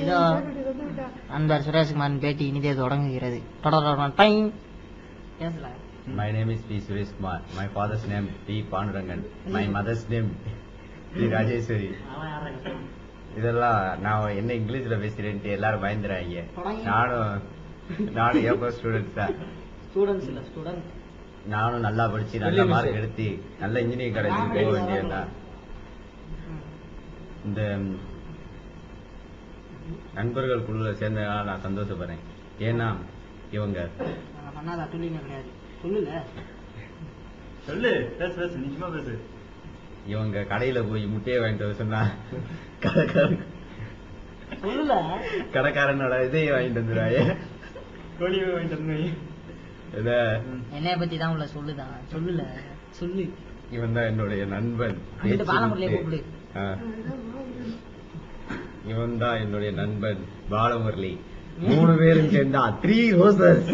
இதோ நண்பர் சுரேஷ்குமாரின் பேட்டி இனிதே தொடங்குகிறது. My name is P. Suresh Kumar. My father's name P. Pandurangan. My mother's name P. Rajeshwari. இதெல்லாம் நான் என்ன இங்கிலீஷ்ல பேசுறேன்ட்டு எல்லாரும் பயந்துறாங்க. நானும் ஏப்போ ஸ்டூடெண்ட்ஸ் தான். நானும் நல்லா படிச்சு நல்ல மார்க் எடுத்து நல்ல இன்ஜினியரிங் காலேஜுக்கு போக வேண்டியதுதான். இந்த நண்பர்கள் குழுல சேர்ந்ததால நான் சந்தோஷப்படுறேன். ஏன்னா இவங்க இவங்க கடையில போய் முட்டையை வாங்கிட்டு வர சொன்னா கடைக்காரனோட இதையே வாங்கிட்டு வந்துடுவாங்க. என்னைய பத்தி தான் உள்ள சொல்லுதான் சொல்லு. இவன் தான் என்னுடைய நண்பன். இவன் தான் என்னுடைய நண்பன் பாலமுரளி. 3 பேரும் சேர்ந்தா 3 ரோசஸ்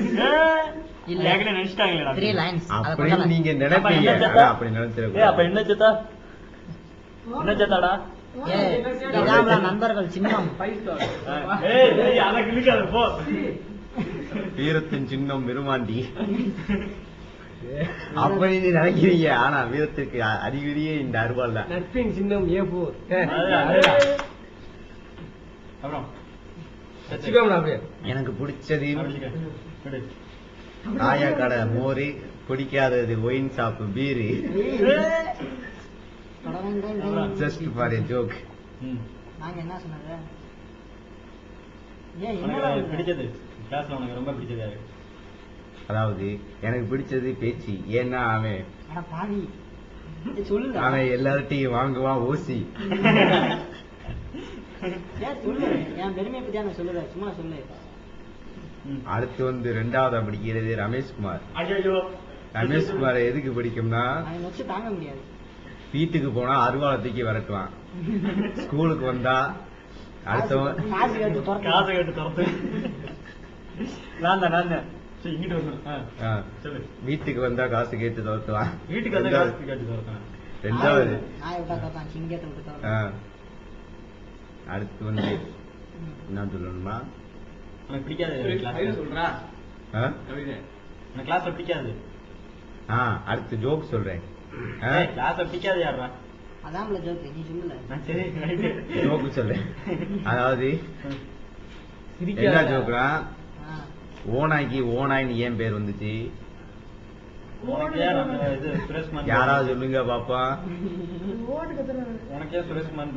அப்படின்னு நீங்க நினைப்பீங்க. அப்படி நினைச்சிருக்கோம். நண்பர்கள் சின்னம் வீரத்தின் சின்னம் விருமாண்டி அப்படி நீ நினைக்கிறீங்க. ஆனா வீரத்திற்கு அறிகுறியே இந்த அருவாள் தான். நட்பின் சின்னம் எனக்கு பிடிச்சது ஆயா கடை மோரு, பிடிக்காதது wine shop beer. Just for a joke. நாங்க என்ன சொன்னது ரொம்ப பிடிச்சது? அதாவது எனக்கு பிடிச்சது பேச்சு. ஏன்னா அவன் எல்லார்ட்டையும் வாங்குவான் ஓசி. அடுத்து வந்து 2வது படிக்கிறது ரமேஷ்குமார். ரமேஷ்குமார் எதுக்கு பிடிக்கும்னா வீட்டுக்கு போனா அருவாளத்துக்கு விரட்டுவான். ஸ்கூலுக்கு வந்தா அடுத்தவன் வீட்டுக்கு வந்தா காசு கேட்டு தோத்துவான். 2வது அடுத்து வந்து என்ன சொல்லணுமா பிடிக்காது. அடுத்து ஜோக் சொல்றேன். ஜோக்கு சொல்றேன். அதாவது என்ன ஜோக்குனா ஓனாய்க்கு ஓனாய்னு ஏன் பேர் வந்துச்சு? யாராவது சொல்லுங்க பாப்பா.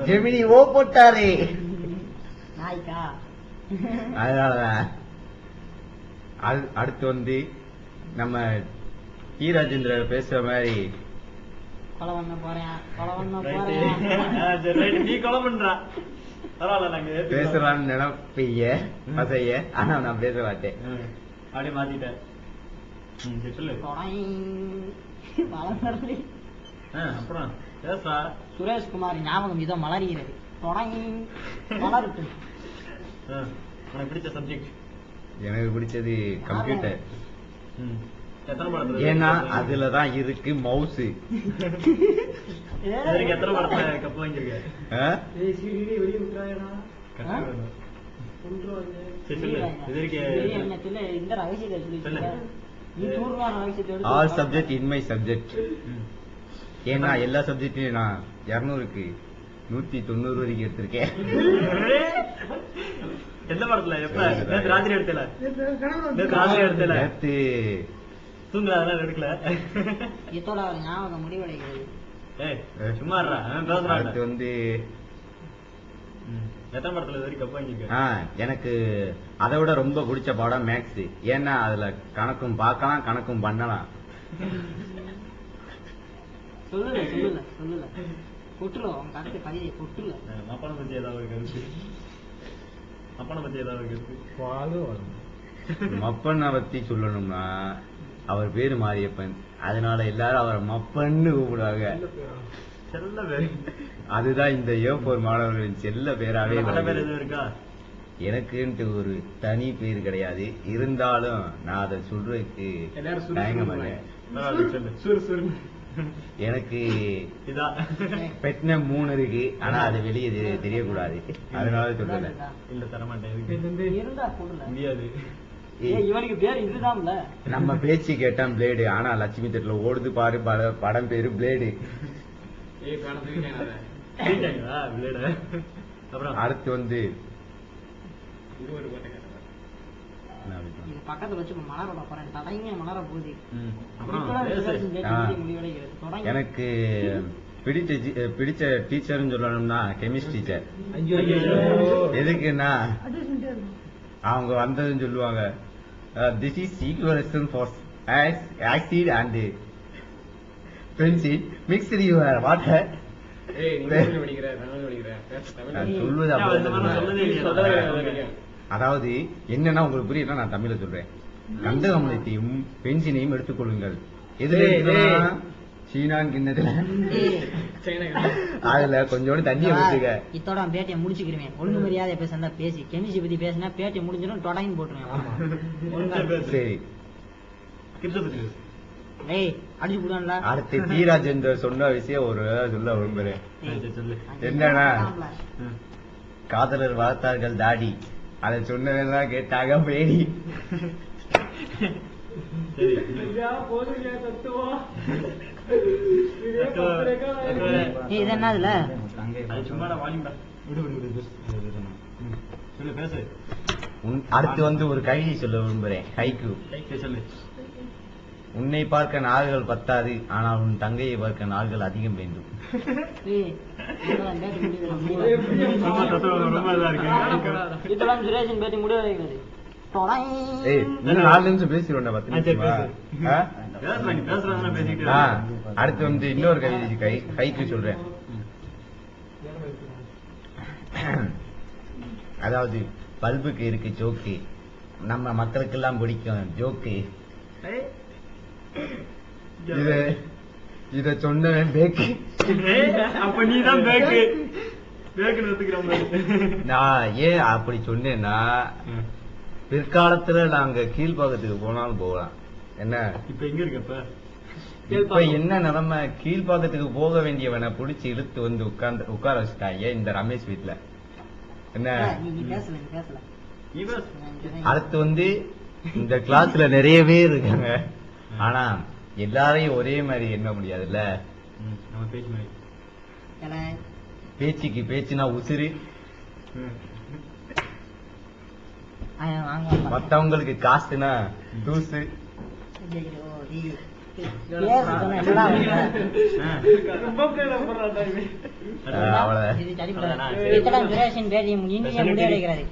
ஜெமினி ஓ போட்டாரே அதனாலதான். அடுத்து வந்து நம்ம டி ராஜேந்திர பேசுற மாதிரி பேசுறான்னு நினைப்பீங்க பசைய. ஆனா நான் பேச மாட்டேன். அப்படியே மாத்திட்டேன். அப்புறம் சுரேஷ்குமார் ஞாபகம் இதோ மலர்கிறது. பிடிச்ச சப்ஜெக்ட் எனக்கு பிடிச்சது கம்ப்யூட்டர். ஏன்னா அதுலதான் இருக்கு மவுஸ். எத்தனை படத்துல கப் வாங்கிருக்க? All subject in my subject. ஏன்னா எல்லா சப்ஜெக்டையும் நான் 200க்கு 190 வரைக்கும் எடுத்திருக்கேன். எந்த படத்துல? எப்ப? ராத்திரி எடுத்தல. நேத்து தூங்கல, அதெல்லாம் எடுக்கல. இதோட ஞாபகம் முடிவடைகிறது. சும்மா அடுத்து வந்து எத்தனை படத்துல இது வரைக்கும் கப் வாங்கிருக்க? எனக்கு அதை விட ரொம்ப பிடிச்ச படம் மேக்ஸ். ஏன்னா அதுல கணக்கும் பார்க்கலாம், கணக்கும் பண்ணலாம். சொல்லல பொட்டுல அவங்க அடுத்த கதையை பொட்டுல. அப்பனை பத்தி ஏதாவது கருத்து? மப்பனை பத்தி சொல்லணும்னா அவர் பேரு மாரியப்பன். அதனால எல்லாரும் அவரை மப்பன்னு கூப்பிடுவாங்க. அதுதான் இந்த A4 மாணவர்களின் செல்ல பேராவே. எனக்குன்ட்டு ஒரு தனி பேர் கிடையாது. இருந்தாலும் நான் அதை சொல்றதுக்கு தயங்க மாட்டேன். சொல்லு எனக்கு இதான் பெட் நேம் 3 இருக்கு, ஆனா அது வெளியே தெரியக்கூடாது, அதனால சொல்லல. இல்ல தரமாட்டேன் இருந்தா கொடுல. முடியாது. ஏய், இவனுக்கு பேர் இதுதான்ல. நம்ம பேச்சு கேட்டான் பிளேடு, ஆனா லட்சுமி தேட்டர்ல ஓடுது பாரு படம் பேரு பிளேடு. அப்புறம் அடுத்து வந்து இது பக்கத்துல வச்சு இப்ப மலரோட போறேன். தடைங்க மலர போகுது. அப்புறம் இப்பதான் பேசு. சுரேஷன் பேட்டி ஆ. முடிவடைகிறது. தொடங்கி. எனக்கு பிடிச்ச டீச்சர்னு சொல்லணும்னா கெமிஸ்ட்ரி டீச்சர். எதுக்குன்னா அவங்க வந்ததுன்னு சொல்லுவாங்க, this is equation for acid and pencil mixed your water. சொல்வது அப்படியே. அதாவது என்னன்னா உங்களுக்கு புரியுதுன்னா நான் தமிழ்ல சொல்றேன். கந்த அமிலத்தையும் பென்சினையும் எடுத்துக்கொள்ளுங்கள். எதுல எடுத்துக்கலாம்? சீனான் கிண்ணத்துல. அதுல கொஞ்சோண்டு தண்ணியை ஊத்துங்க. இத்தோட அவன் பேட்டியை முடிச்சுக்கிருவேன். ஒழுங்கு மரியாதை பேசுறதா பேசி கெமிஸ்ட்ரி பத்தி பேசினா பேட்டியை முடிஞ்சிடும். தொடங்கி போட்டுருவேன். சரி, ஏய், அடிச்சு போடுவான்ல. அடுத்து தீராஜேந்தர் சொன்ன விஷயம் ஒரு சொல்ல விரும்புறேன். சொல்லு. என்னன்னா காதலர் வளர்த்தார்கள் தாடி, அதை சொன்னதெல்லாம் கேட்டாங்க பேடி. ஏய், இது என்ன அதுல? சொல்லு பேசு. அடுத்து வந்து ஒரு கவிதை சொல்ல விரும்புறேன். ஹைக்கூ. சொல்லு. உன்னை பார்க்க நாள்கள் பத்தாது, ஆனால் உன் தங்கையை பார்க்க நாள்கள் அதிகம் வேண்டும். ஏய், இத்தோட பேட்டி முடிவடைகிறது. இத்தோட சுரேஷன் பேட்டி முடிவடைகிறது. தொடங்கி. ஏய், இன்னும் 4 நிமிஷம் பேசிடுவோம், 10 நிமிஷமா? ஆ? ஆ, அடுத்து வந்து இன்னொரு கவிதை ஹைக்கூ சொல்றேன். அதாவது பல்புக்கு இருக்கு ஜோக்கு, நம்ம மக்களுக்கெல்லாம் பிடிக்கும் ஜோக்கு. இத சொன்னவன் பேக்கு. அப்ப நீதான் பேக்கு நான் ஏன் அப்படி சொன்னேன்னா, பிற்காலத்துல நாங்க கீழ்பாக்கத்துக்கு போனாலும் போகலாம். என்ன இப்ப எங்க இருக்கப்ப? இப்ப என்ன நிலைமை, கீழ்பாக்கத்துக்கு போக வேண்டியவனை புடிச்சு இழுத்து வந்து உட்கார வச்சுட்டாங்க இந்த ரமேஷ் வீட்டுல. என்ன நீ பேசல, நீ பேசல. அடுத்து வந்து இந்த கிளாஸ்ல நிறைய பேர் இருக்காங்க, ஆனா எல்லாரையும் ஒரே மாதிரி எண்ண முடியாதுல்ல. நம்ம பேச்சு மாதிரி. பேச்சுக்கு பேச்சுனா உசிறு, மத்தவங்களுக்கு காசுனா தூசு. முடிவடைகிறது.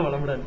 வளமுடன்.